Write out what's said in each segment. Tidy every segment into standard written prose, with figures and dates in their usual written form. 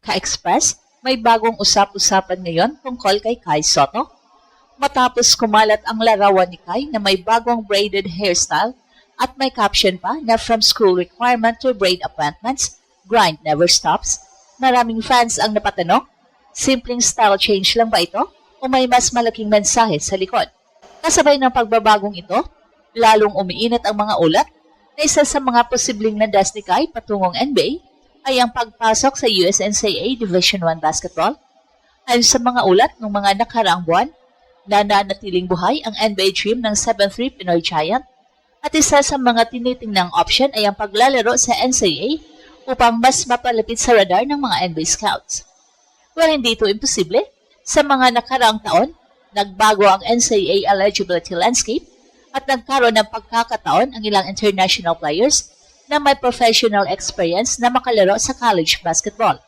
Ka-Express, may bagong usap-usapan ngayon tungkol kay Kai Sotto. Matapos kumalat ang larawan ni Kai na may bagong braided hairstyle at may caption pa na from school requirement to braid appointments, grind never stops. Maraming fans ang napatanong, simpleng style change lang ba ito o may mas malaking mensahe sa likod? Kasabay ng pagbabagong ito, lalong umiinit ang mga ulat na isa sa mga posibleng landas ni Kai patungong NBA ay ang pagpasok sa USNCAA Division I Basketball. Ayon sa mga ulat ng mga nakaraang buwan, nananatiling buhay ang NBA dream ng 7'3" Pinoy Giant at isa sa mga tinitingnang option ay ang paglalaro sa NCAA upang mas mapalapit sa radar ng mga NBA scouts. Well, hindi ito imposible. Sa mga nakaraang taon, nagbago ang NCAA eligibility landscape at nagkaroon ng pagkakataon ang ilang international players na may professional experience na makalaro sa college basketball.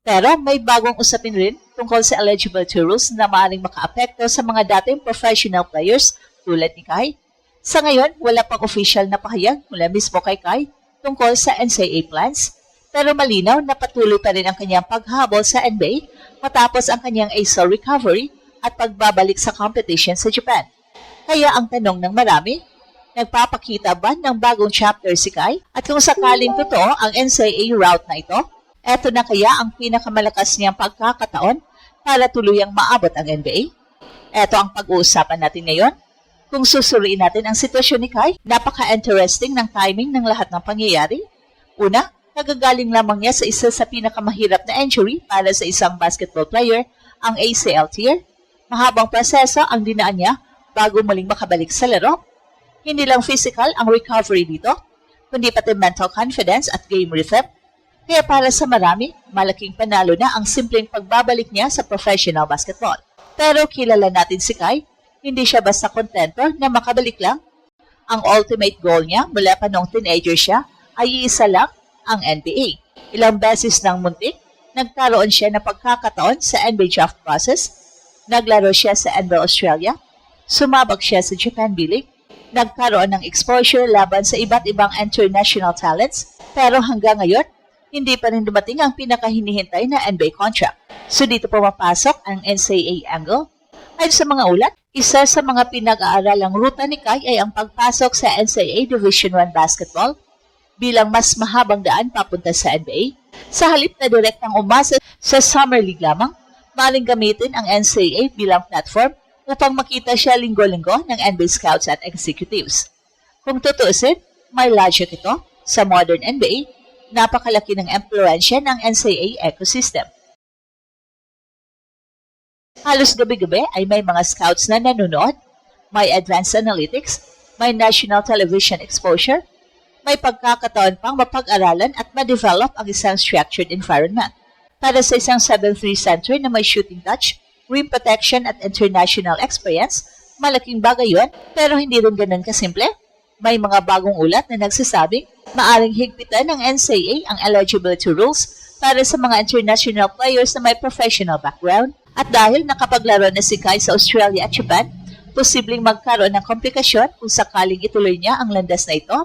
Pero may bagong usapin rin tungkol sa eligibility rules na maaaring makaapekto sa mga dating professional players tulad ni Kai. Sa ngayon, wala pang official na pahayag mula mismo kay Kai tungkol sa NCAA plans, pero malinaw na patuloy pa rin ang kanyang paghabol sa NBA matapos ang kanyang ACL recovery at pagbabalik sa competition sa Japan. Kaya ang tanong ng marami, nagpapakita ba ng bagong chapter si Kai? At kung sakaling totoo ang NCAA route na ito, eto na kaya ang pinakamalakas niyang pagkakataon para tuluyang maabot ang NBA? Eto ang pag-uusapan natin ngayon. Kung susuriin natin ang sitwasyon ni Kai, napaka-interesting ng timing ng lahat ng pangyayari. Una, nagagaling lamang niya sa isa sa pinakamahirap na injury para sa isang basketball player, ang ACL tear. Mahabang proseso ang dinaan niya bago muling makabalik sa laro. Hindi lang physical ang recovery dito, kundi pati mental confidence at game rhythm. Kaya para sa marami, malaking panalo na ang simpleng pagbabalik niya sa professional basketball. Pero kilala natin si Kai, hindi siya basta kontento na makabalik lang. Ang ultimate goal niya mula pa noong teenager siya ay iisa lang, ang NBA. Ilang beses nang muntik, nagkaroon siya ng pagkakataon sa NBA draft process, naglaro siya sa NBA Australia, sumabak siya sa Japan B-League, nagkaroon ng exposure laban sa iba't ibang international talents, pero hanggang ngayon, hindi pa rin dumating ang pinakahinihintay na NBA contract. So dito pumapasok ang NCAA angle. Ayon sa mga ulat, isa sa mga pinag-aaralang ruta ni Kai ay ang pagpasok sa NCAA Division I Basketball bilang mas mahabang daan papunta sa NBA. Sa halip na direktang umasa sa Summer League lamang, maaaring gamitin ang NCAA bilang platform upang makita siya linggo-linggo ng NBA scouts at executives. Kung tutuusin, may logic ito. Sa modern NBA, napakalaki ng impluensya ng NCAA ecosystem. Halos gabi-gabi ay may mga scouts na nanonood, may advanced analytics, may national television exposure, may pagkakataon pang mapag-aralan at ma-develop ang isang structured environment. Para sa isang 7'3" center na may shooting touch, rim protection at international experience, malaking bagay yun, pero hindi rin ganun kasimple. May mga bagong ulat na nagsasabing maaring higpitan ng NCAA ang eligibility rules para sa mga international players na may professional background. At dahil nakapaglaro na si Kai sa Australia at Japan, posibleng magkaroon ng komplikasyon kung sakaling ituloy niya ang landas na ito.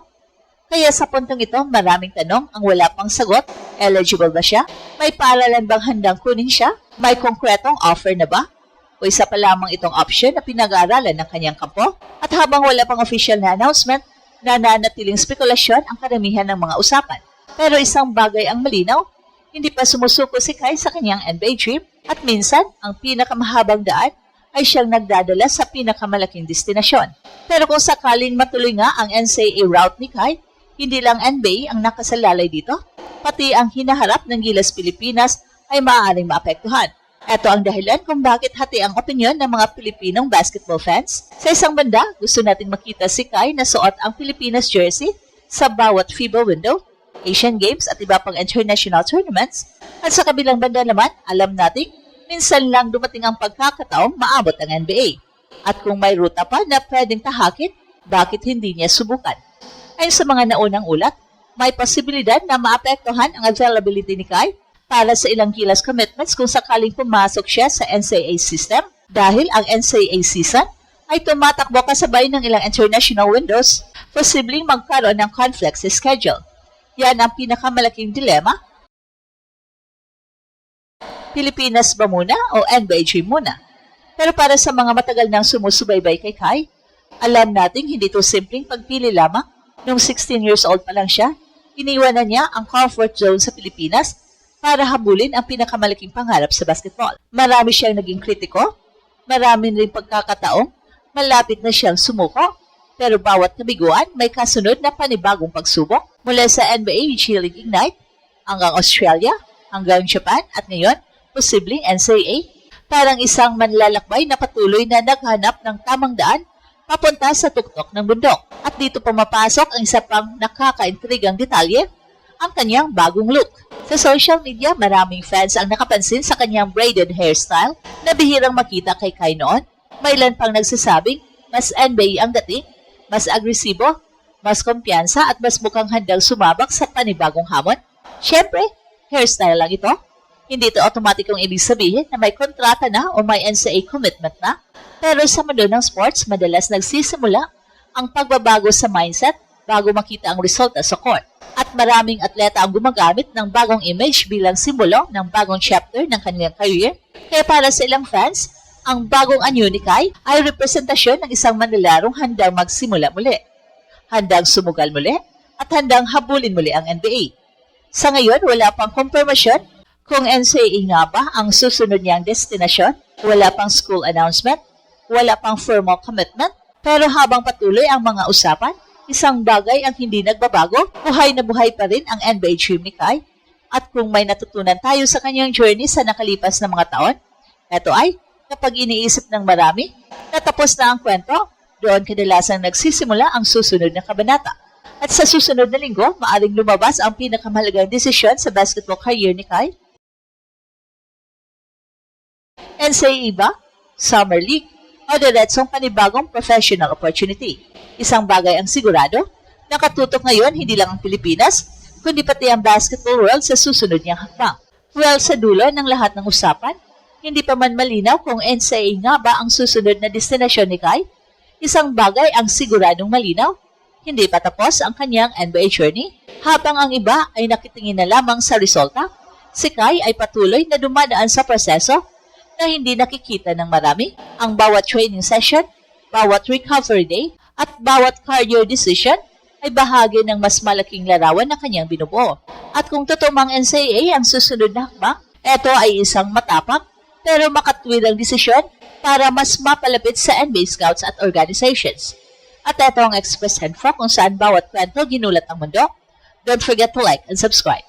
Kaya sa puntong ito, maraming tanong ang wala pang sagot. Eligible ba siya? May paaralan bang handang kunin siya? May konkretong offer na ba? O isa pa lamang itong option na pinag-aaralan ng kanyang kampo? At habang wala pang official na announcement, nananatiling spekulasyon ang karamihan ng mga usapan. Pero isang bagay ang malinaw, hindi pa sumusuko si Kai sa kanyang NBA dream at minsan, ang pinakamahabang daan ay siyang nagdadala sa pinakamalaking destinasyon. Pero kung sakaling matuloy nga ang NCAA route ni Kai, hindi lang NBA ang nakasalalay dito, pati ang hinaharap ng Gilas Pilipinas ay maaaring maapektuhan. Ito ang dahilan kung bakit hati ang opinyon ng mga Pilipinong basketball fans. Sa isang banda, gusto nating makita si Kai na suot ang Pilipinas jersey sa bawat FIBA window, Asian Games at iba pang international tournaments. At sa kabilang banda naman, alam nating minsan lang dumating ang pagkakataong maabot ang NBA. At kung may ruta pa na pwedeng tahakin, bakit hindi niya subukan? Ayon sa mga naunang ulat, may posibilidad na maapektuhan ang availability ni Kai para sa ilang Gilas commitments kung sakaling pumasok siya sa NCAA system dahil ang NCAA season ay tumatakbo kasabay ng ilang international windows, posibleng magkaroon ng conflict sa schedule. Yan ang pinakamalaking dilema. Pilipinas ba muna o NBA Dream muna? Pero para sa mga matagal nang sumusubaybay kay Kai, alam nating hindi to simpleng pagpili lamang. Nung 16 years old pa lang siya, iniwanan niya ang comfort zone sa Pilipinas para habulin ang pinakamalaking pangarap sa basketball. Marami siyang naging kritiko, marami rin pagkakataong malapit na siyang sumuko, pero bawat kabiguan may kasunod na panibagong pagsubok. Mula sa NBA G League Ignite, hanggang Australia, hanggang Japan, at ngayon, posibleng NCAA. Parang isang manlalakbay na patuloy na naghanap ng tamang daan papunta sa tuktok ng bundok. At dito pumapasok ang isa pang nakakaintrigang detalye, ang kanyang bagong look. Sa social media, maraming fans ang nakapansin sa kanyang braided hairstyle na bihirang makita kay Kai noon. May ilan pang nagsasabing mas NBA ang dating, mas agresibo, mas kumpiyansa at mas mukhang handang sumabak sa panibagong hamon. Siyempre, hairstyle lang ito. Hindi ito automatikong ibig sabihin na may kontrata na o may NCAA commitment na. Pero sa mundo ng sports, madalas nagsisimula ang pagbabago sa mindset bago makita ang resulta sa court. At maraming atleta ang gumagamit ng bagong image bilang simbolo ng bagong chapter ng kanilang career. Kaya para sa ilang fans, ang bagong anyo ni Kai ay representasyon ng isang manilarong handang magsimula muli, handang sumugal muli, at handang habulin muli ang NBA. Sa ngayon, wala pang konfirmasyon kung NCAA nga ba ang susunod niyang destinasyon. Wala pang school announcement, wala pang formal commitment, pero habang patuloy ang mga usapan, isang bagay ang hindi nagbabago, buhay na buhay pa rin ang NBA dream ni Kai. At kung may natutunan tayo sa kanyang journey sa nakalipas na mga taon, ito ay, kapag iniisip ng marami, natapos na ang kwento, doon kadalasang nagsisimula ang susunod na kabanata. At sa susunod na linggo, maaring lumabas ang pinakamahalagang desisyon sa basketball career ni Kai. NCAA ba? Summer League? O diretsong panibagong professional opportunity? Isang bagay ang sigurado, nakatutok ngayon hindi lang ang Pilipinas, kundi pati ang basketball world sa susunod niyang hakbang. Well, sa dulo ng lahat ng usapan, hindi pa man malinaw kung NCAA nga ba ang susunod na destinasyon ni Kai. Isang bagay ang siguradong malinaw, hindi pa tapos ang kanyang NBA journey. Habang ang iba ay nakitingin na lamang sa resulta, si Kai ay patuloy na dumadaan sa proseso na hindi nakikita ng marami. Ang bawat training session, bawat recovery day, at bawat cardio decision ay bahagi ng mas malaking larawan na kanyang binubuo. At kung totoo mang NCAA ang susunod na hakbang, ito ay isang matapang pero makatwilang desisyon para mas mapalapit sa NBA scouts at organizations. At ito ang Express Info kung saan bawat kwento ginulat ang mundo. Don't forget to like and subscribe.